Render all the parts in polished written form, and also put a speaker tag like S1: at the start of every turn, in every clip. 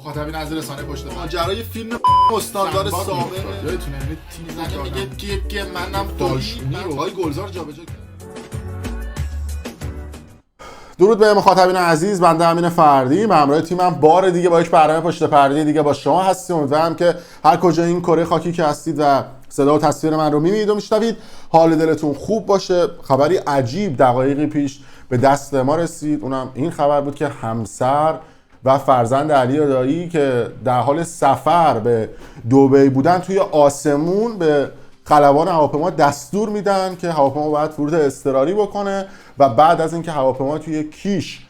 S1: مخاطبین از رسانه پشت پرده
S2: ماجرای فیلم استاندار سابقه
S1: یادتونه تیم
S2: میگه که منم
S1: داشمی
S2: های گلزار جابجا کرد.
S3: درود به مخاطبین عزیز، بنده امین فردی به همراه تیمم بار دیگه با یک برنامه پشت پرده دیگه با شما هستیم. امیدوارم که هر کجا این کره خاکی که هستید و صدا و تصویر من رو میبینید و میشنوید حال دلتون خوب باشه. خبری عجیب دقایقی پیش به دست ما رسید، اونم این خبر بود که همسر و فرزند علی دایی که در حال سفر به دبی بودن توی آسمون به خلبان هواپیما دستور میدن که هواپیما باید فرود اضطراری بکنه و بعد از اینکه هواپیما توی کیش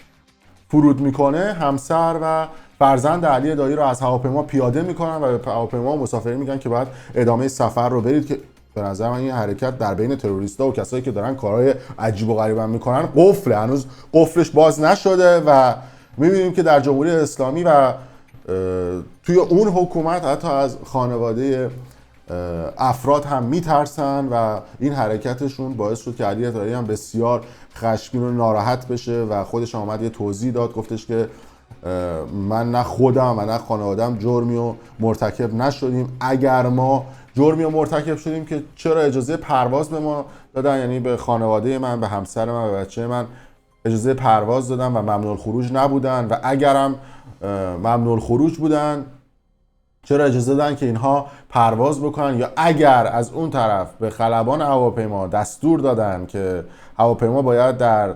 S3: فرود میکنه همسر و فرزند علی دایی رو از هواپیما پیاده میکنن و به هواپیما مسافرین میگن که باید ادامه سفر رو برید. که به نظر من این حرکت در بین تروریستا و کسایی که دارن کارهای عجیب و غریب میکنن قفله، هنوز قفلش باز نشده و میبینیم که در جمهوری اسلامی و توی اون حکومت حتی از خانواده افراد هم میترسن و این حرکتشون باعث شد که علی دایی هم بسیار خشمگین و ناراحت بشه و خودش آمد یه توضیح داد، گفتش که من نه خودم و نه خانوادم جرمی و مرتکب نشدیم. اگر ما جرمی و مرتکب شدیم که چرا اجازه پرواز به ما دادن، یعنی به خانواده من، به همسر من، به بچه من اجازه پرواز دادن و ممنوع الخروج نبودن و اگرم ممنوع الخروج بودن چرا اجازه دادن که اینها پرواز بکنن، یا اگر از اون طرف به خلبان هواپیما دستور دادن که هواپیما باید در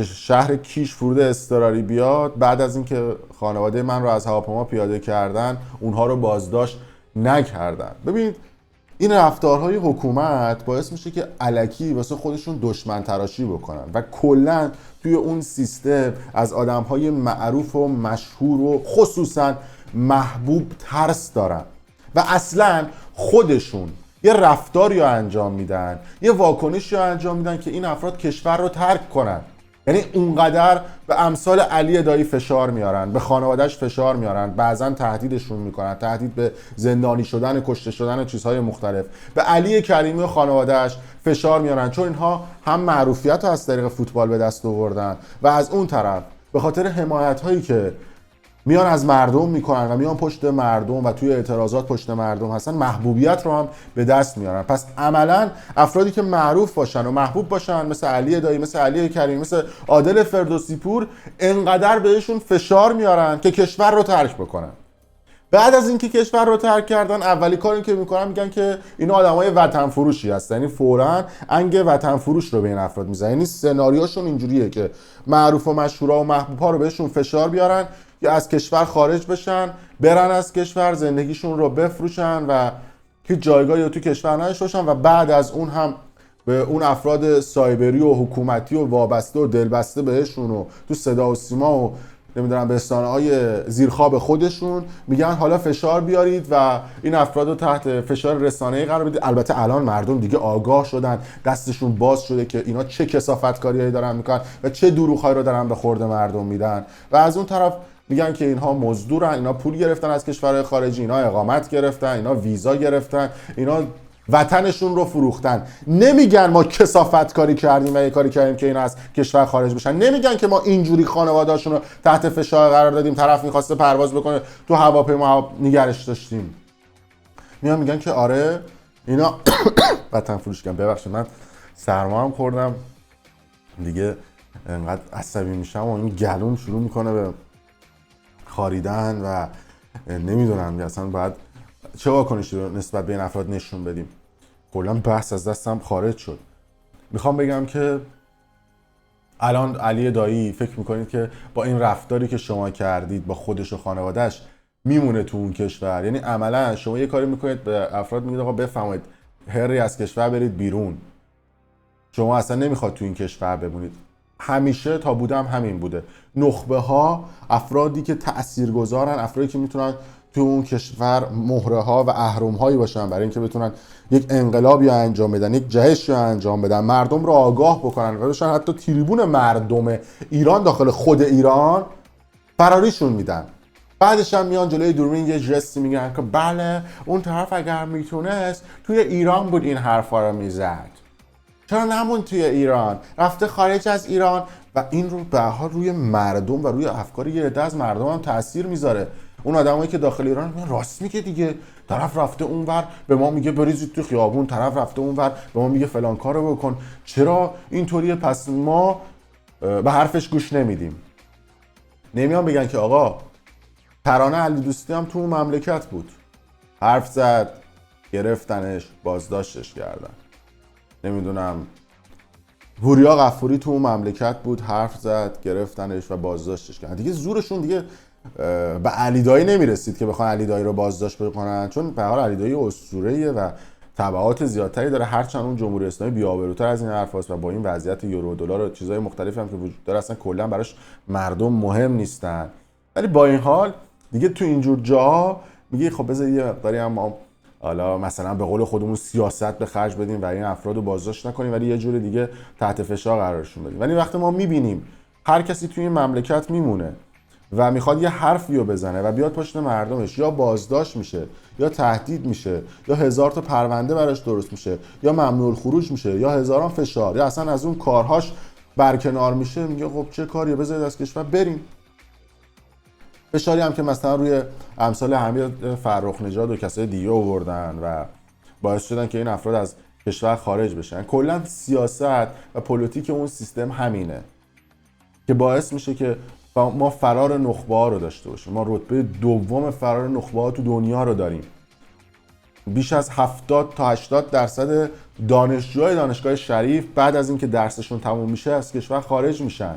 S3: شهر کیش فرود اضطراری بیاد، بعد از اینکه خانواده من رو از هواپیما پیاده کردن اونها رو بازداشت نکردن. ببینید این رفتارهای حکومت باعث میشه که الکی واسه خودشون دشمن تراشی بکنن و کلا توی اون سیستم از آدمهای معروف و مشهور و خصوصا محبوب ترس دارن و اصلا خودشون یه رفتاری رو انجام میدن، یه واکنشی رو انجام میدن که این افراد کشور رو ترک کنن. یعنی اونقدر به امثال علی دایی فشار میارن، به خانوادهش فشار میارن، بعضا تهدیدشون میکنن، تهدید به زندانی شدن، کشته شدن و چیزهای مختلف. به علی کریمی و خانوادهش فشار میارن چون اینها هم معروفیت رو از طریق فوتبال به دست آوردن و از اون طرف به خاطر حمایت هایی که میان از مردم میکنن و میان پشت مردم و توی اعتراضات پشت مردم هستن محبوبیت رو هم به دست میارن. پس عملا افرادی که معروف باشن و محبوب باشن مثل علی دایی، مثل علی کریمی، مثل عادل فردوسی پور انقدر بهشون فشار میارن که کشور رو ترک بکنن. بعد از اینکه کشور رو ترک کردن اولی کاری که میکنن میگن که اینا آدمای وطن فروشی هستن، یعنی فوراً انگ وطن فروش رو به این افراد میزنن. یعنی سناریوشون اینجوریه که معروف و مشهورا و محبوبا رو بهشون فشار بیارن یا از کشور خارج بشن، برن از کشور، زندگیشون رو بفروشن و هیچ جایگاهی رو تو کشور نداشته باشن و بعد از اون هم به اون افراد سایبری و حکومتی و وابسته و دلبسته بهشون و تو صدا و سیما و نمیدونم به رسانه‌های زیرخواب خودشون میگن حالا فشار بیارید و این افراد رو تحت فشار رسانه‌ای قرار بدید. البته الان مردم دیگه آگاه شدن، دستشون باز شده که اینا چه کثافتکاریایی دارن میکنن و چه دروغ‌هایی رو دارن به خورد مردم میدن و از اون طرف میگن که اینها مزدورن، اینا پول گرفتن از کشورهای خارجی، اینا اقامت گرفتن، اینا ویزا گرفتن، اینا وطنشون رو فروختن. نمیگن ما کثافتکاری کردیم و یه کاری کردیم که اینا از کشور خارج بشن. نمیگن که ما اینجوری خانواده‌اشون رو تحت فشار قرار دادیم، طرف می‌خواسته پرواز بکنه تو هواپیما نگرش داشتیم. میگن که آره اینا وطن فروش کردن. ببخشید من سرما هم خوردم دیگه، انقدر عصبی میشم و این گلوم شروع میکنه به خاریدن و نمیدونم اصلا باید چه واکنشی رو نسبت به این افراد نشون بدیم. کلا بحث از دستم خارج شد. میخوام بگم که الان علی دایی فکر میکنید که با این رفتاری که شما کردید با خودش و خانوادهش میمونه تو اون کشور؟ یعنی عملا شما یه کاری میکنید به افراد میگید آقا بفهمید هری از کشور برید بیرون، شما اصلا نمیخواد تو این کشور بمونید. همیشه تا بودم همین بوده. نخبه ها، افرادی که تاثیرگذارن، افرادی که میتونن تو اون کشور مهره ها و اهرم هایی باشن برای اینکه بتونن یک انقلابی انجام بدن، یک جهشی انجام بدن، مردم رو آگاه بکنن و بشن حتی تریبون مردم ایران داخل خود ایران فراریشون میدن. بعدش هم میان جلوی دوربین یه جستی میگن که بله اون طرف اگر میتونست توی ایران بود این حرفا رو میزد. چرا نمون توی ایران، رفته خارج از ایران و این رو به حال روی مردم و روی افکار یه عده از مردم هم تاثیر میذاره. اون آدمایی که داخل ایران میگن راست میگه دیگه، طرف رفته اونور به ما میگه بریزید تو خیابون، طرف رفته اونور به ما میگه فلان کارو بکن، چرا اینطوریه؟ پس ما به حرفش گوش نمیدیم. نمیان بگن که آقا ترانه علی دوستی هم تو اون مملکت بود، حرف زد، گرفتنش، بازداشتش کردن. نمیدونم وریا غفوری تو اون مملکت بود، حرف زد، گرفتنش و بازداشتش کردن. دیگه زورشون دیگه به علی دایی نمیرسید که بخوان علی دایی رو بازداشت بکنن، چون به هر حال علی دایی اسطوره‌ایه و تبعات زیادتری داره، هرچند اون جمهوری اسلامی بی‌آبروتر از این حرفاست و با این وضعیت یورو و دلار و چیزهای مختلفی هم که وجود داره اصلا کلا براش مردم مهم نیستن. ولی با این حال دیگه تو اینجور جاها میگه خب بذار یه مقداری هم حالا مثلا به قول خودمون سیاست به خرج بدیم و این افراد رو بازداشت نکنیم، ولی یه جور دیگه تحت فشار قرارشون بدیم. ولی وقتی ما میبینیم هر کسی توی این مملکت میمونه و میخواد یه حرفی رو بزنه و بیاد پشت مردمش، یا بازداشت میشه یا تهدید میشه یا هزار تا پرونده براش درست میشه یا ممنوع الخروج میشه یا هزاران فشار یا اصلا از اون کارهاش برکنار میشه، میگه خب چه کاریه، بذارید از کشور بریم. فشاری هم که مثلا روی امثال حمید فرخ نژاد و کسای دیگه آوردن و باعث شدن که این افراد از کشور خارج بشن. کلا سیاست و پلیتیک اون سیستم همینه که باعث میشه که ما فرار نخبه ها رو داشته باشیم. ما رتبه دوم فرار نخبه ها تو دنیا رو داریم. بیش از 70 تا 80% دانشجوهای دانشگاه شریف بعد از اینکه درسشون تموم میشه از کشور خارج میشن.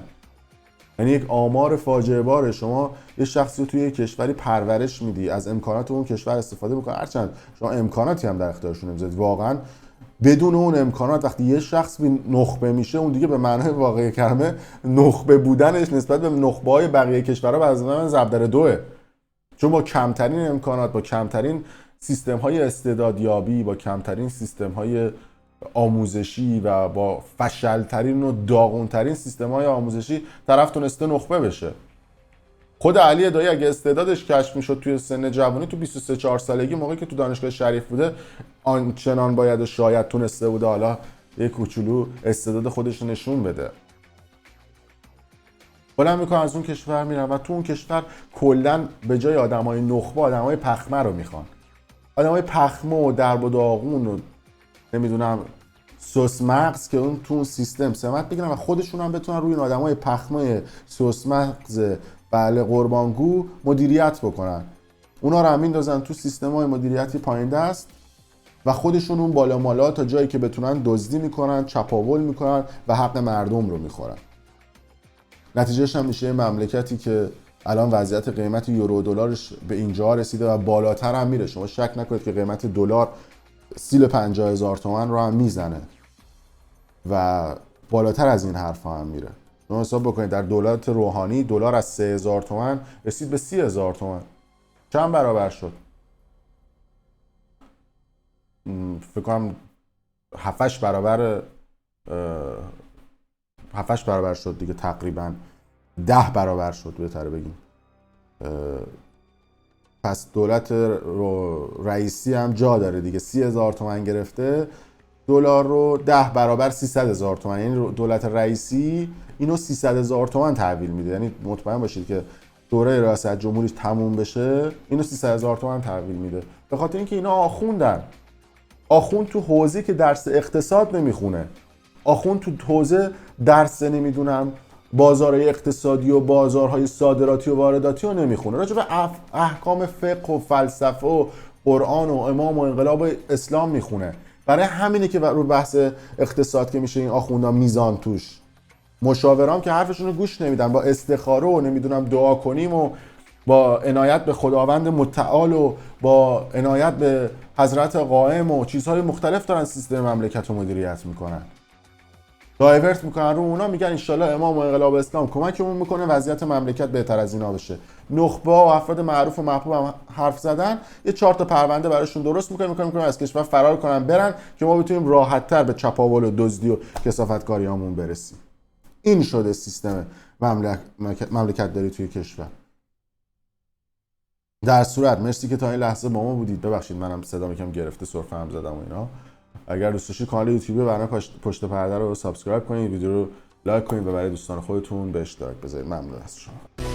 S3: یعنی یک آمار فاجعه باره. شما یه شخصی رو توی یک کشوری پرورش میدی، از امکانات اون کشور استفاده میکنه، هرچند شما امکاناتی هم در اختیارشون نمیذارید. واقعا بدون اون امکانات وقتی یه شخص نخبه میشه، اون دیگه به معنای واقعی کلمه نخبه بودنش نسبت به نخبه‌های بقیه کشورها به از من ضرب در دوه. چون با کمترین امکانات، با کمترین سیستم‌های استعدادیابی، با کمترین سیستم‌های آموزشی و با فشلترین و داغونترین سیستم‌های آموزشی طرف تونسته نخبه بشه. خود علی دایی اگه استعدادش کشف میشد توی سن جوانی، تو 23-4 سالگی موقعی که تو دانشگاه شریف بوده، آنچنان باید شاید تونسته بوده حالا یه کوچولو استعداد خودش نشون بده. بلند میکنن از اون کشور میرن و تو اون کشور کلا به جای آدمای نخبه آدمای پخمه رو میخوان. آدمای پخمه و درب و داغون و نمیدونم سوس مغز که اون تو اون سیستم سمت بگیرن و خودشون هم بتونن روی این آدمای پخمه سوس مغز بله قربانگو مدیریت بکنن. اونا رو هم میندازن تو سیستم‌های مدیریتی پایین دست و خودشون اون بالا مالا تا جایی که بتونن دزدی میکنن، چپاول میکنن و حق مردم رو میخورن. نتیجهش هم میشه مملکتی که الان وضعیت قیمت یورو و دلارش به اینجا رسیده و بالاتر هم میره. شما شک نکنید که قیمت دلار سیل 50,000 تومان رو هم میزنه و بالاتر از این حرفا هم میره. شما حساب بکنید در دولت روحانی دلار از 3,000 تومان رسید به 30,000 تومان. چند برابر شد؟ فکر کنم 7-8 برابر 7-8 برابر شد دیگه، تقریبا 10 برابر شد بهتره بگیم. پس دولت رئیسی هم جا داره دیگه، 30,000 تومان گرفته دلار رو 10 برابر 300,000 تومان، یعنی دولت رئیسی اینو 300,000 تومان تحویل میده. یعنی مطمئن باشید که دوره ریاست جمهوریش تموم بشه اینو 300,000 تومان تحویل میده، به خاطر اینکه اینا آخوندن. آخوند تو حوزه که درس اقتصاد نمیخونه، آخوند تو حوزه درس نمیدونم بازارهای اقتصادی و بازارهای صادراتی و وارداتی رو نمیخونه، راجع به احکام فقه و فلسفه و قرآن و امام و انقلاب اسلام میخونه. برای همینه که رو بحث اقتصاد که میشه این آخوندها میزان توش. مشاورام که حرفشون رو گوش نمیدن، با استخاره و نمیدونم دعا کنیم و با عنایت به خداوند متعال و با عنایت به حضرت قائم و چیزهای مختلف دارن سیستم مملکت رو مدیریت میکنن، دایورت میکنن رو اونا، میگن انشالله امام و انقلاب اسلام کمکمون میکنه وضعیت مملکت بهتر از اینا بشه. نخبه و افراد معروف و محبوب هم حرف زدن، یه 4 تا پرونده براشون درست میکنن از کشور فرار کنن برن که ما بتونیم راحت‌تر به چپاول و دزدی و کثافتکاریامون برسیم. این شده سیستم مملکت داری توی کشور. در صورت مرسی که تا این لحظه با ما بودید. ببخشید منم صدام یکم گرفته، سرفه هم زدم و اینا. اگر دوست داشتید کانال یوتیوب برنامه پشت پرده رو سابسکرایب کنید، ویدیو رو لایک کنید و برای دوستان خودتون به اشتراک بذارید. ممنون از شما.